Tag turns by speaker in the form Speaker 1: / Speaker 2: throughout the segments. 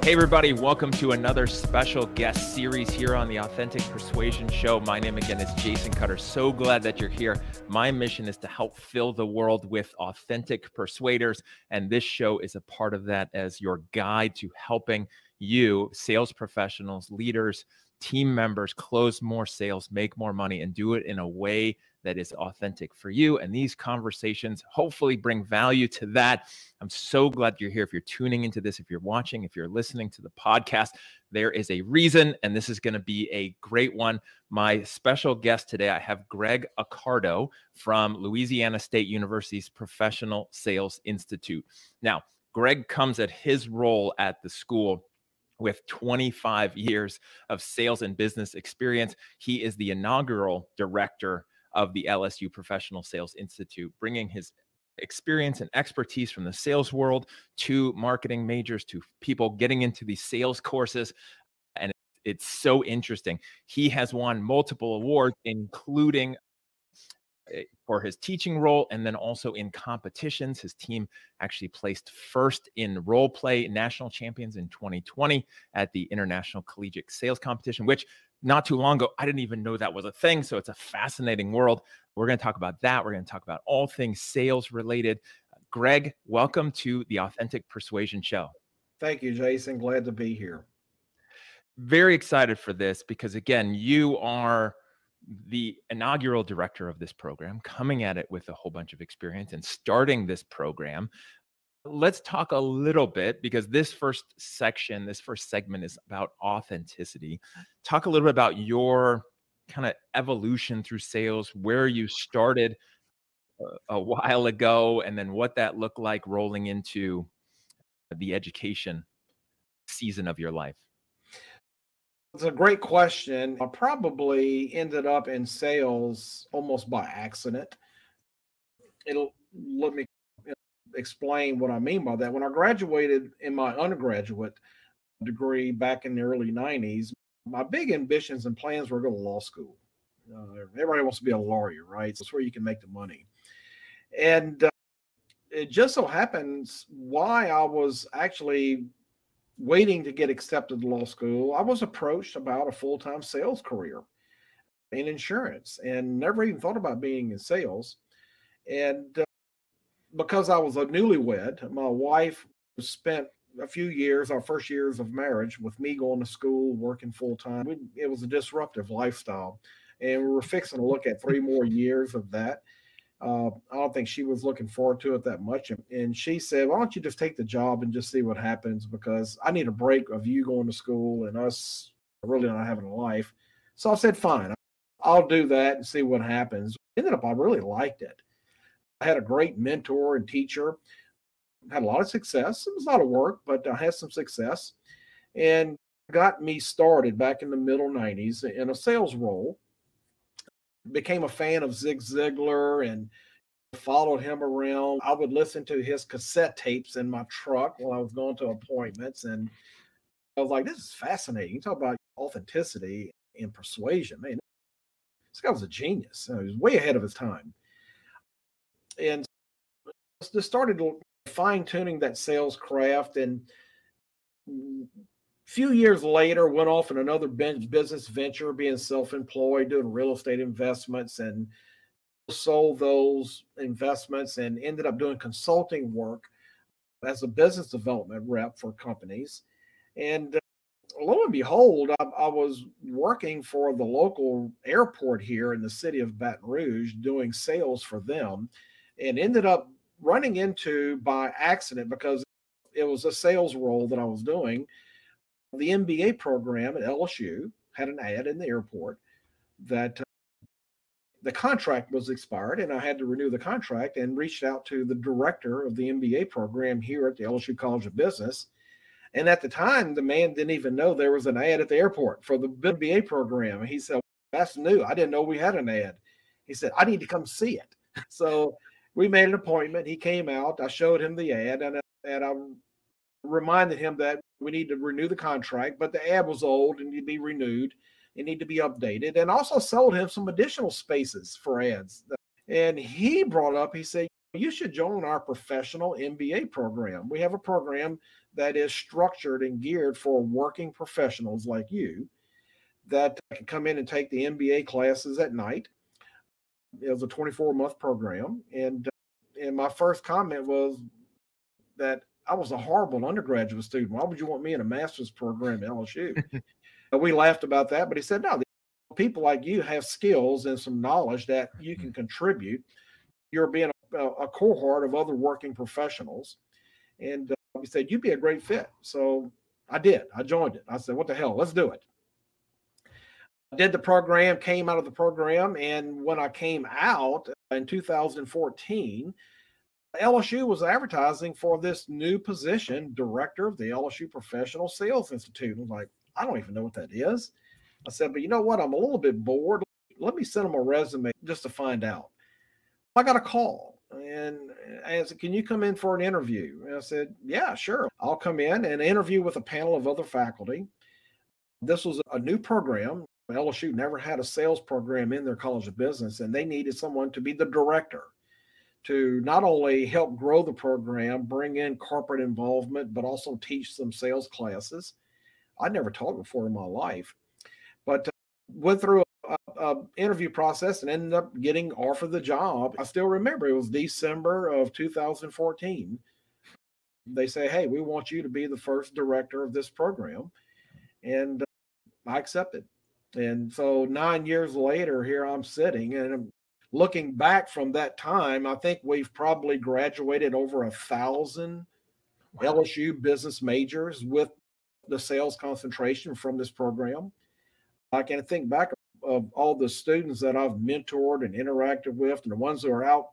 Speaker 1: Hey everybody, welcome to another special guest series here on the Authentic Persuasion Show. My name again is Jason Cutter. So glad that you're here. My mission is to help fill the world with authentic persuaders, and this show is a part of that as your guide to helping you, sales professionals, leaders, team members, close more sales, make more money, and do it in a way that is authentic for you. And these conversations hopefully bring value to that. I'm so glad you're here. If you're tuning into this, if you're watching, if you're listening to the podcast, there is a reason, and this is going to be a great one. My special guest today, I have Greg Accardo from Louisiana State University's Professional Sales Institute. Now, Greg comes at his role at the school with 25 years of sales and business experience. He is the inaugural director of the LSU Professional Sales Institute, bringing his experience and expertise from the sales world to marketing majors, to people getting into these sales courses. And it's so interesting. He has won multiple awards, including for his teaching role, and then also in competitions. His team actually placed first in role play national champions in 2020 at the International Collegiate Sales Competition, which not too long ago, I didn't even know that was a thing. So it's a fascinating world. We're going to talk about that. We're going to talk about all things sales related. Greg, welcome to the Authentic Persuasion Show.
Speaker 2: Thank you, Jason. Glad to be here.
Speaker 1: Very excited for this because, again, you are the inaugural director of this program, coming at it with a whole bunch of experience and starting this program. Let's talk a little bit, because this first segment is about authenticity. Talk a little bit about your kind of evolution through sales, where you started a while ago, and then what that looked like rolling into the education season of your life.
Speaker 2: It's a great question. I probably ended up in sales almost by accident. Let me explain what I mean by that. When I graduated in my undergraduate degree back in the early 90s, my big ambitions and plans were to go to law school. Everybody wants to be a lawyer, right? So it's where you can make the money. And it just so happens why I was actually waiting to get accepted to law school, I was approached about a full-time sales career in insurance and never even thought about being in sales. And because I was a newlywed, my wife spent a few years, our first years of marriage, with me going to school, working full-time. It was a disruptive lifestyle. And we were fixing to look at 3 more years of that. I don't think she was looking forward to it that much. And she said, why don't you just take the job and just see what happens? Because I need a break of you going to school and us really not having a life. So I said, fine, I'll do that and see what happens. Ended up, I really liked it. I had a great mentor and teacher, had a lot of success. It was a lot of work, but I had some success, and got me started back in the middle 90s in a sales role. Became a fan of Zig Ziglar and followed him around. I would listen to his cassette tapes in my truck while I was going to appointments. And I was like, this is fascinating. You talk about authenticity and persuasion. Man, this guy was a genius. He was way ahead of his time. And just started fine-tuning that sales craft. And a few years later, went off in another business venture, being self-employed, doing real estate investments, and sold those investments and ended up doing consulting work as a business development rep for companies. And lo and behold, I was working for the local airport here in the city of Baton Rouge, doing sales for them, and ended up running into, by accident, because it was a sales role that I was doing, the MBA program at LSU had an ad in the airport that the contract was expired, and I had to renew the contract, and reached out to the director of the MBA program here at the LSU College of Business. And at the time, the man didn't even know there was an ad at the airport for the MBA program. And he said, that's new. I didn't know we had an ad. He said, I need to come see it. So we made an appointment. He came out. I showed him the ad, and I reminded him that we need to renew the contract, but the ad was old and needed to be renewed. It needed to be updated, and also sold him some additional spaces for ads. And he brought up, he said, you should join our professional MBA program. We have a program that is structured and geared for working professionals like you that can come in and take the MBA classes at night. It was a 24-month program. And my first comment was that I was a horrible undergraduate student. Why would you want me in a master's program at LSU? We laughed about that, but he said, no, people like you have skills and some knowledge that you can contribute. You're being a cohort of other working professionals. And he said, you'd be a great fit. So I did. I joined it. I said, what the hell? Let's do it. I did the program, came out of the program. And when I came out in 2014, LSU was advertising for this new position, director of the LSU Professional Sales Institute. I was like, I don't even know what that is. I said, but you know what? I'm a little bit bored. Let me send them a resume just to find out. I got a call and I said, can you come in for an interview? And I said, yeah, sure. I'll come in and interview with a panel of other faculty. This was a new program. LSU never had a sales program in their College of Business, and they needed someone to be the director to not only help grow the program, bring in corporate involvement, but also teach some sales classes. I'd never taught before in my life, but went through a interview process and ended up getting offered the job. I still remember it was December of 2014. They say, hey, we want you to be the first director of this program. And I accepted. And so 9 years later, here I'm sitting, and looking back from that time, I think we've probably graduated over 1,000 LSU business majors with the sales concentration from this program. I can think back of all the students that I've mentored and interacted with, and the ones who are out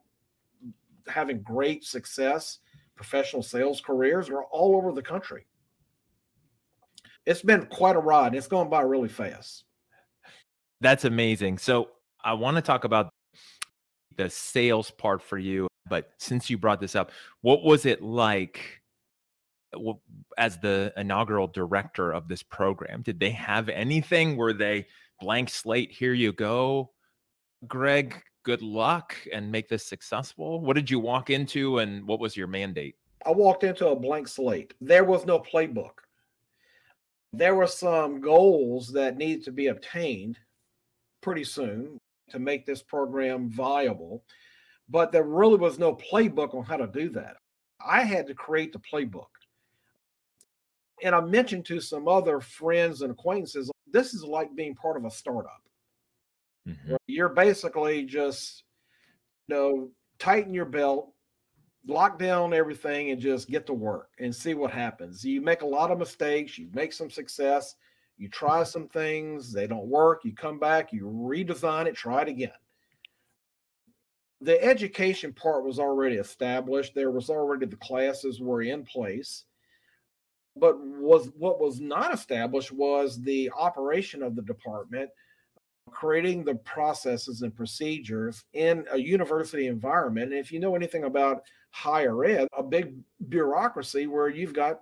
Speaker 2: having great success, professional sales careers, are all over the country. It's been quite a ride. It's gone by really fast.
Speaker 1: That's amazing. So I want to talk about the sales part for you, but since you brought this up, what was it like as the inaugural director of this program? Did they have anything? Were they blank slate? Here you go, Greg, good luck and make this successful? What did you walk into and what was your mandate?
Speaker 2: I walked into a blank slate. There was no playbook. There were some goals that needed to be obtained pretty soon to make this program viable, but there really was no playbook on how to do that. I had to create the playbook. And I mentioned to some other friends and acquaintances, this is like being part of a startup. Mm-hmm. You're basically just, tighten your belt, lock down everything, and just get to work and see what happens. You make a lot of mistakes, you make some success, you try some things, they don't work, you come back, you redesign it, try it again. The education part was already established. There was already, the classes were in place. But what was not established was the operation of the department, creating the processes and procedures in a university environment. And if you know anything about higher ed, a big bureaucracy where you've got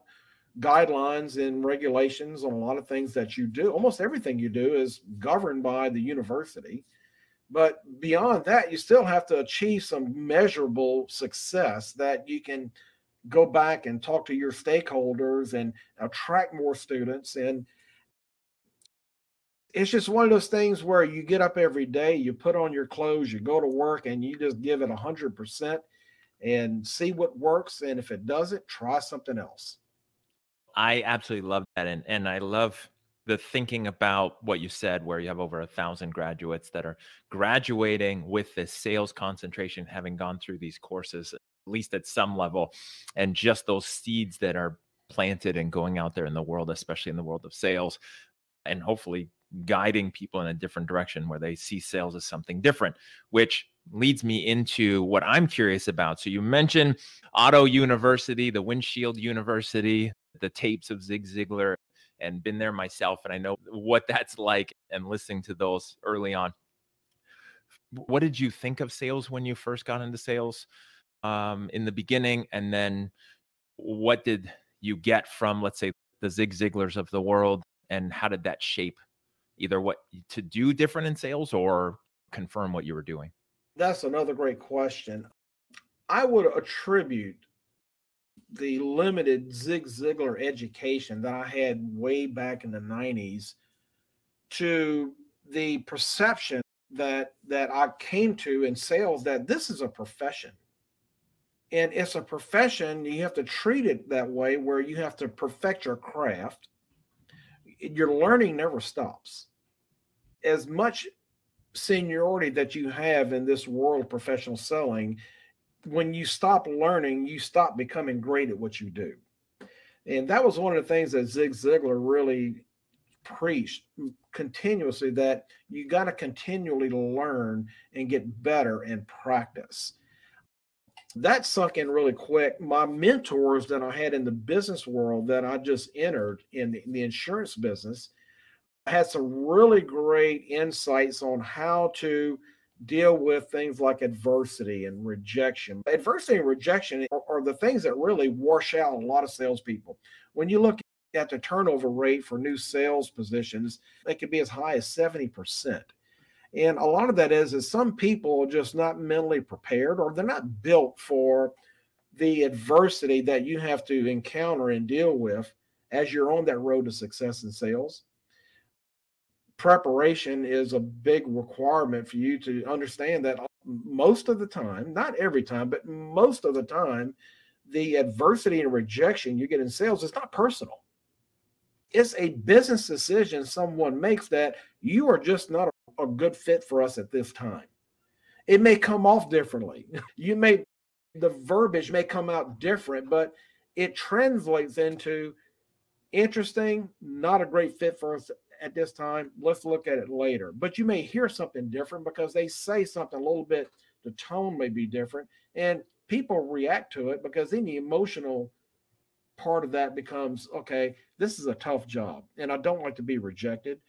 Speaker 2: guidelines and regulations on a lot of things that you do. Almost everything you do is governed by the university. But beyond that, you still have to achieve some measurable success that you can go back and talk to your stakeholders and attract more students. And it's just one of those things where you get up every day, you put on your clothes, you go to work, and you just give it 100% and see what works. And if it doesn't, try something else.
Speaker 1: I absolutely love that. And I love the thinking about what you said, where you have over 1,000 graduates that are graduating with this sales concentration, having gone through these courses, at least at some level, and just those seeds that are planted and going out there in the world, especially in the world of sales, and hopefully guiding people in a different direction where they see sales as something different, which leads me into what I'm curious about. So you mentioned Auto University, the Windshield University, the tapes of Zig Ziglar, and been there myself. And I know what that's like and listening to those early on. What did you think of sales when you first got into sales in the beginning? And then what did you get from, let's say, the Zig Ziglars of the world? And how did that shape either what to do different in sales or confirm what you were doing?
Speaker 2: That's another great question. I would attribute the limited Zig Ziglar education that I had way back in the 90s to the perception that I came to in sales, that this is a profession. And it's a profession, you have to treat it that way, where you have to perfect your craft. Your learning never stops. As much seniority that you have in this world of professional selling, when you stop learning, you stop becoming great at what you do. And that was one of the things that Zig Ziglar really preached continuously, that you got to continually learn and get better and practice. That sunk in really quick. My mentors that I had in the business world that I just entered in the insurance business had some really great insights on how to deal with things like adversity and rejection. Adversity and rejection are the things that really wash out a lot of salespeople. When you look at the turnover rate for new sales positions, it could be as high as 70%. And a lot of that is some people are just not mentally prepared, or they're not built for the adversity that you have to encounter and deal with as you're on that road to success in sales. Preparation is a big requirement for you to understand that most of the time, not every time, but most of the time, the adversity and rejection you get in sales is not personal. It's a business decision someone makes that you are just not a good fit for us at this time. It may come off differently. The verbiage may come out different, but it translates into interesting, not a great fit for us at this time. Let's look at it later. But you may hear something different because they say something a little bit, the tone may be different, and people react to it because then the emotional part of that becomes, okay, this is a tough job and I don't like to be rejected.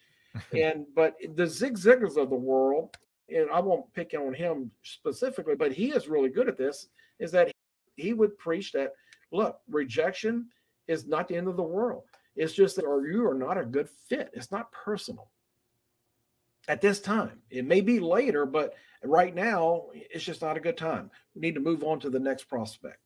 Speaker 2: But the Zig Ziglars of the world, and I won't pick on him specifically, but he is really good at this, is that he would preach that, look, rejection is not the end of the world. It's just that, or you are not a good fit. It's not personal at this time. It may be later, but right now it's just not a good time. We need to move on to the next prospect.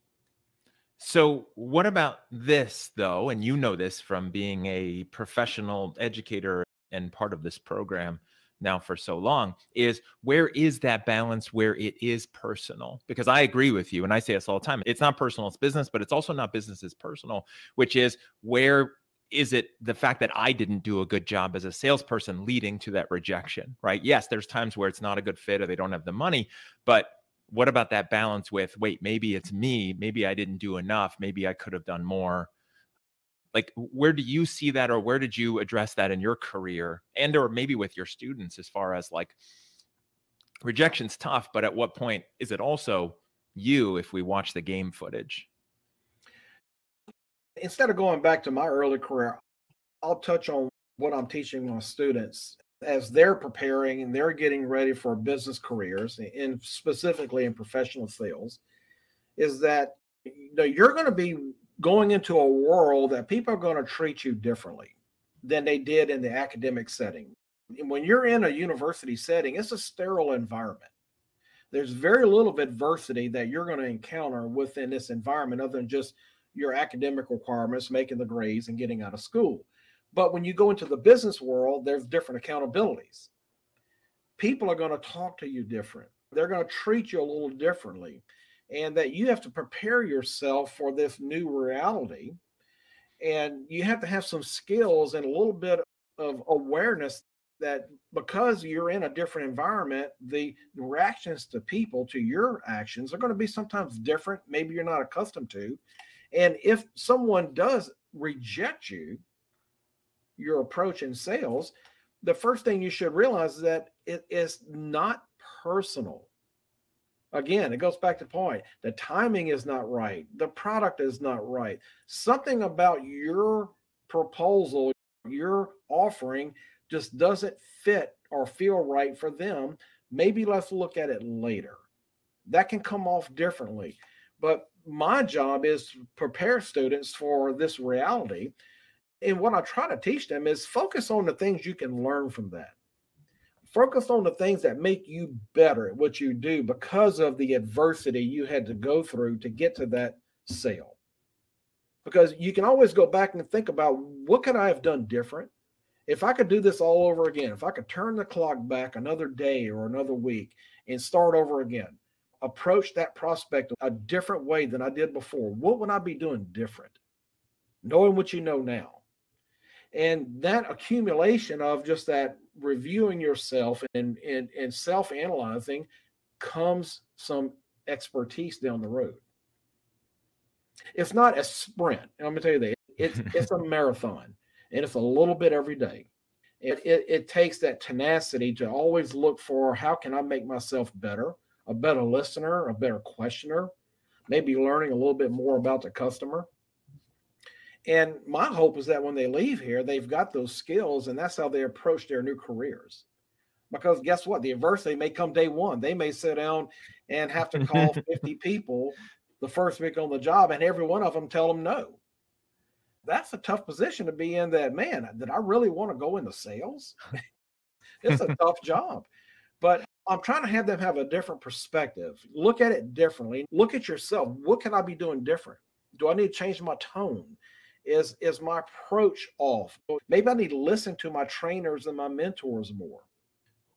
Speaker 1: So what about this, though? And you know this from being a professional educator and part of this program now for so long, is where is that balance where it is personal? Because I agree with you, and I say this all the time. It's not personal, it's business, but it's also not business, it's personal, which is, where is it the fact that I didn't do a good job as a salesperson leading to that rejection, right? Yes, there's times where it's not a good fit or they don't have the money, but what about that balance with, wait, maybe it's me, maybe I didn't do enough, maybe I could have done more? Like, where do you see that, or where did you address that in your career, and or maybe with your students, as far as like, rejection's tough, but at what point is it also you if we watch the game footage?
Speaker 2: Instead of going back to my early career, I'll touch on what I'm teaching my students as they're preparing and they're getting ready for business careers, and specifically in professional sales, is that you're going to be going into a world that people are going to treat you differently than they did in the academic setting. And when you're in a university setting, it's a sterile environment. There's very little adversity that you're going to encounter within this environment other than just your academic requirements, making the grades and getting out of school. But when you go into the business world, there's different accountabilities. People are going to talk to you different. They're going to treat you a little differently. And that you have to prepare yourself for this new reality. And you have to have some skills and a little bit of awareness that because you're in a different environment, the reactions to people, to your actions, are going to be sometimes different. Maybe you're not accustomed to. And if someone does reject you, your approach in sales, the first thing you should realize is that it is not personal. Again, it goes back to the point. The timing is not right. The product is not right. Something about your proposal, your offering, just doesn't fit or feel right for them. Maybe let's look at it later. That can come off differently. But my job is to prepare students for this reality. And what I try to teach them is focus on the things you can learn from that. Focus on the things that make you better at what you do because of the adversity you had to go through to get to that sale. Because you can always go back and think about, what could I have done different? If I could do this all over again, if I could turn the clock back another day or another week and start over again, approach that prospect a different way than I did before, what would I be doing different? Knowing what you know now. And that accumulation of just that reviewing yourself and self-analyzing comes some expertise down the road. It's not a sprint. I'm going to tell you that. It's a marathon, and it's a little bit every day. It takes that tenacity to always look for, how can I make myself better, a better listener, a better questioner, maybe learning a little bit more about the customer. And my hope is that when they leave here, they've got those skills, and that's how they approach their new careers. Because guess what? The adversity may come day one. They may sit down and have to call 50 people the first week on the job, and every one of them tell them no. That's a tough position to be in. That, man, did I really want to go into sales? It's a tough job. But I'm trying to have them have a different perspective. Look at it differently. Look at yourself. What can I be doing different? Do I need to change my tone? Is my approach off? Maybe I need to listen to my trainers and my mentors more.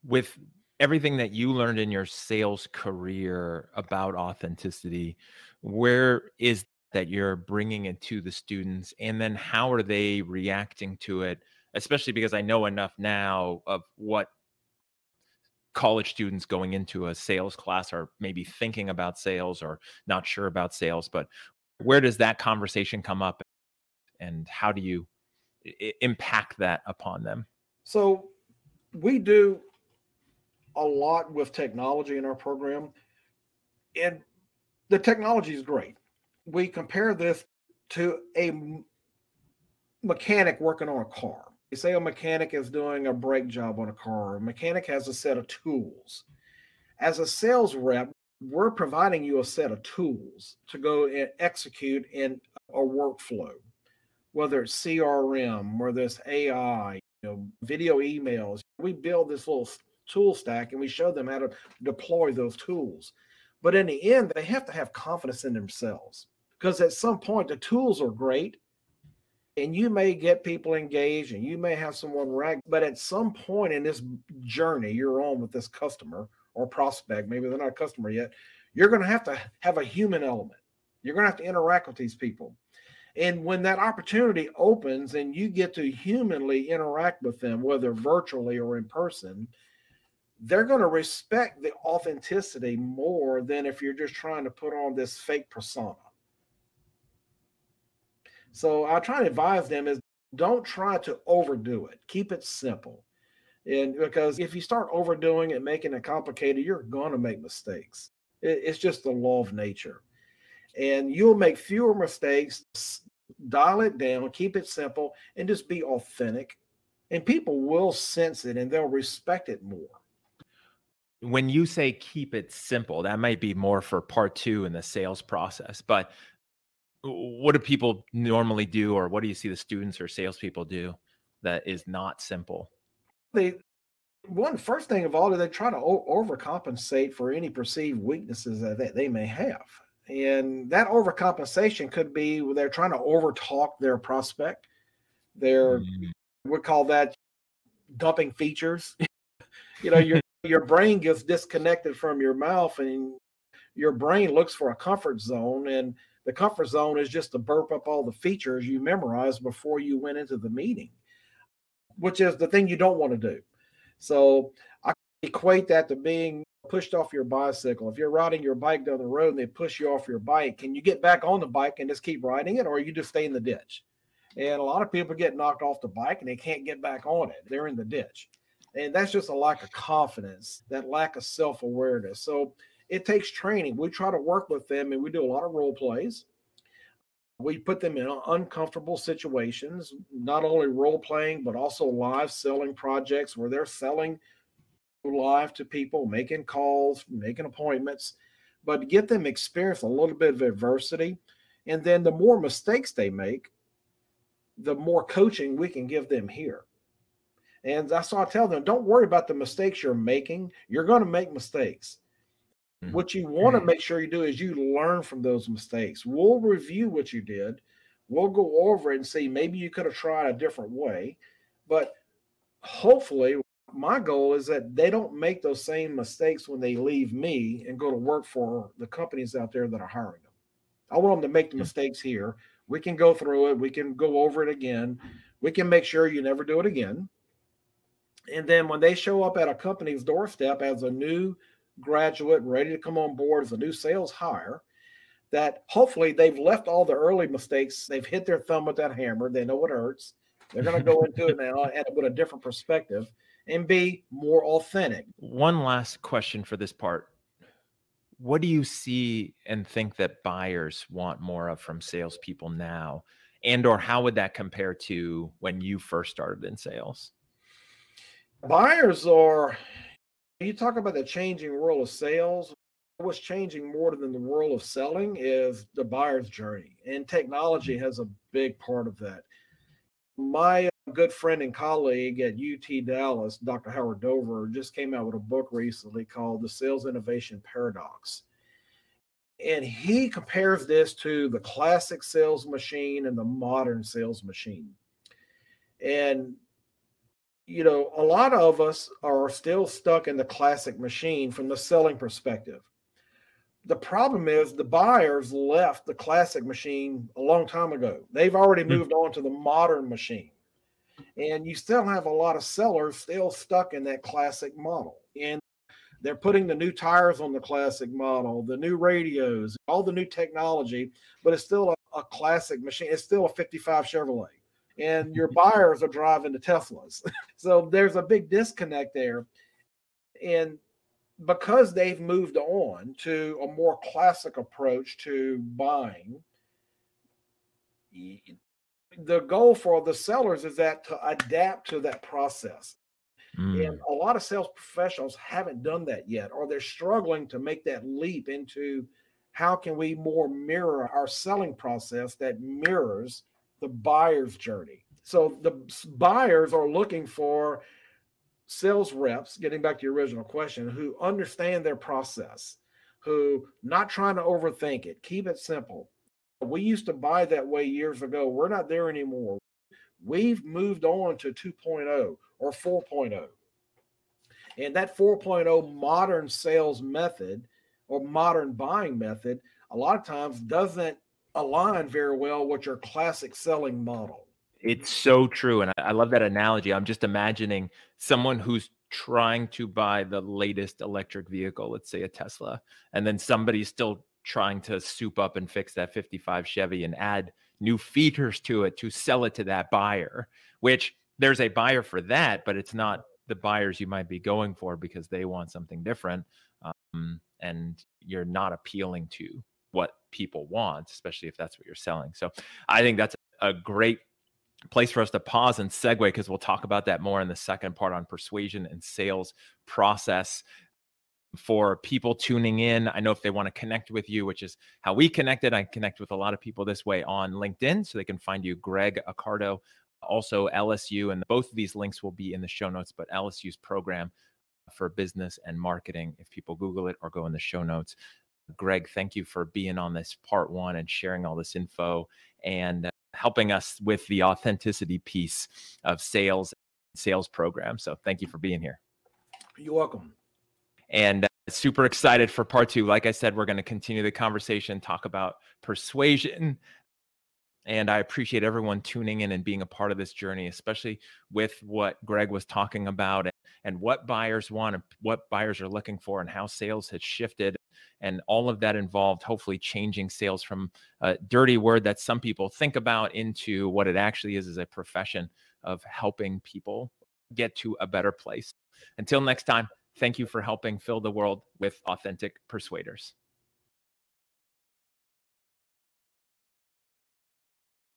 Speaker 1: With everything that you learned in your sales career about authenticity, where is that you're bringing it to the students, and then how are they reacting to it? Especially because I know enough now of what college students going into a sales class are maybe thinking about sales or not sure about sales, but where does that conversation come up, and how do you impact that upon them?
Speaker 2: So we do a lot with technology in our program, and the technology is great. We compare this to a mechanic working on a car. You say a mechanic is doing a brake job on a car. A mechanic has a set of tools. As a sales rep, we're providing you a set of tools to go and execute in a workflow, whether it's CRM, whether it's AI, video emails. We build this little tool stack and we show them how to deploy those tools. But in the end, they have to have confidence in themselves, because at some point the tools are great and you may get people engaged and you may have someone rank, but at some point in this journey you're on with this customer or prospect, maybe they're not a customer yet, you're going to have a human element. You're going to have to interact with these people. And when that opportunity opens and you get to humanly interact with them, whether virtually or in person, they're going to respect the authenticity more than if you're just trying to put on this fake persona. So I try to advise them is, don't try to overdo it. Keep it simple. And because if you start overdoing it, making it complicated, you're going to make mistakes. It's just the law of nature. And you'll make fewer mistakes. Dial it down, keep it simple, and just be authentic. And people will sense it and they'll respect it more.
Speaker 1: When you say keep it simple, that might be more for part 2 in the sales process. But what do people normally do, or what do you see the students or salespeople do that is not simple?
Speaker 2: First thing of all, they try to overcompensate for any perceived weaknesses that they may have. And that overcompensation could be they're trying to overtalk their prospect. We call that dumping features. Your brain gets disconnected from your mouth, and your brain looks for a comfort zone. And the comfort zone is just to burp up all the features you memorized before you went into the meeting, which is the thing you don't want to do. So I equate that to being pushed off your bicycle. If you're riding your bike down the road and they push you off your bike, can you get back on the bike and just keep riding it, or you just stay in the ditch? And a lot of people get knocked off the bike and they can't get back on it. They're in the ditch. And that's just a lack of confidence, that lack of self-awareness. So it takes training. We try to work with them, and we do a lot of role plays. We put them in uncomfortable situations, not only role playing, but also live selling projects where they're selling live to people, making calls, making appointments, but get them experience a little bit of adversity. And then the more mistakes they make, the more coaching we can give them here. And that's why I tell them, don't worry about the mistakes you're making. You're going to make mistakes. What you want to make sure you do is you learn from those mistakes. We'll review what you did. We'll go over it and see maybe you could have tried a different way. But hopefully, my goal is that they don't make those same mistakes when they leave me and go to work for the companies out there that are hiring them. I want them to make the mistakes here. We can go through it. We can go over it again. We can make sure you never do it again. And then when they show up at a company's doorstep as a new graduate ready to come on board as a new sales hire, that hopefully they've left all the early mistakes. They've hit their thumb with that hammer. They know it hurts. They're going to go into it now and with a different perspective and be more authentic.
Speaker 1: One last question for this part. What do you see and think that buyers want more of from salespeople now? And or how would that compare to when you first started in sales?
Speaker 2: Buyers are, you talk about the changing world of sales. What's changing more than the world of selling is the buyer's journey. And technology has a big part of that. My good friend and colleague at UT Dallas, Dr. Howard Dover, just came out with a book recently called The Sales Innovation Paradox. And he compares this to the classic sales machine and the modern sales machine. And, you know, a lot of us are still stuck in the classic machine from the selling perspective. The problem is the buyers left the classic machine a long time ago. They've already moved on to the modern machine. And you still have a lot of sellers still stuck in that classic model. And they're putting the new tires on the classic model, the new radios, all the new technology, but it's still a classic machine. It's still a 55 Chevrolet. And your buyers are driving the Teslas. So there's a big disconnect there. And because they've moved on to a more classic approach to buying, the goal for the sellers is that to adapt to that process. And a lot of sales professionals haven't done that yet, or they're struggling to make that leap into how can we more mirror our selling process that mirrors the buyer's journey. So the buyers are looking for sales reps, getting back to your original question, who understand their process, who not trying to overthink it, keep it simple. We used to buy that way years ago. We're not there anymore. We've moved on to 2.0 or 4.0. And that 4.0 modern sales method or modern buying method, a lot of times doesn't align very well with your classic selling model.
Speaker 1: It's so true. And I love that analogy. I'm just imagining someone who's trying to buy the latest electric vehicle, let's say a Tesla, and then somebody's still trying to soup up and fix that 55 Chevy and add new features to it to sell it to that buyer, which there's a buyer for that, but it's not the buyers you might be going for because they want something different. And you're not appealing to what people want, especially if that's what you're selling. So I think that's a great place for us to pause and segue, because we'll talk about that more in the second part on persuasion and sales process. For people tuning in, I know if they want to connect with you, which is how we connected, I connect with a lot of people this way on LinkedIn, so they can find you, Greg Accardo, also LSU, and both of these links will be in the show notes, but LSU's program for business and marketing, if people Google it or go in the show notes. Greg, thank you for being on this part one and sharing all this info and helping us with the authenticity piece of sales program. So thank you for being here.
Speaker 2: You're welcome.
Speaker 1: And super excited for part two. Like I said, we're going to continue the conversation, talk about persuasion. And I appreciate everyone tuning in and being a part of this journey, especially with what Greg was talking about and what buyers want and what buyers are looking for and how sales has shifted. And all of that involved hopefully changing sales from a dirty word that some people think about into what it actually is a profession of helping people get to a better place. Until next time, thank you for helping fill the world with authentic persuaders.